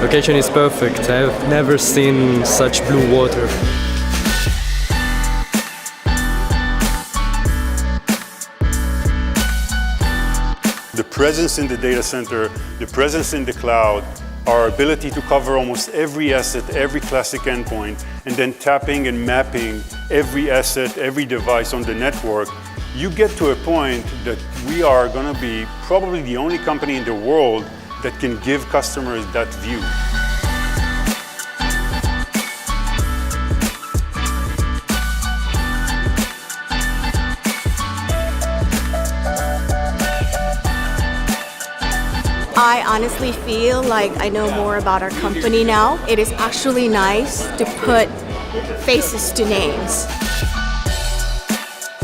Location is perfect. I've never seen such blue water. The presence in the data center, the presence in the cloud, our ability to cover almost every asset, every classic endpoint, and then tapping and mapping every asset, every device on the network, you get to a point that we are going to be probably the only company in the world that can give customers that view. I honestly feel like I know more about our company now. It is actually nice to put faces to names.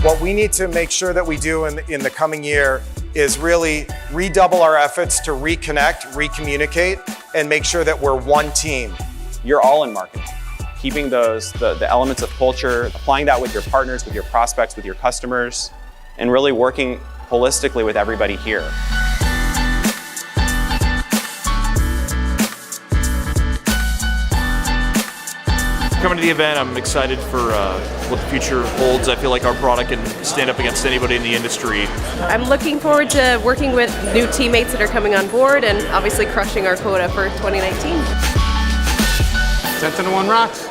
What we need to make sure that we do in the coming year is really redouble our efforts to reconnect, recommunicate, and make sure that we're one team. You're all in marketing. Keeping the elements of culture, applying that with your partners, with your prospects, with your customers, and really working holistically with everybody here. Coming to the event, I'm excited for what the future holds. I feel like our product can stand up against anybody in the industry. I'm looking forward to working with new teammates that are coming on board and obviously crushing our quota for 2019. SentinelOne rocks.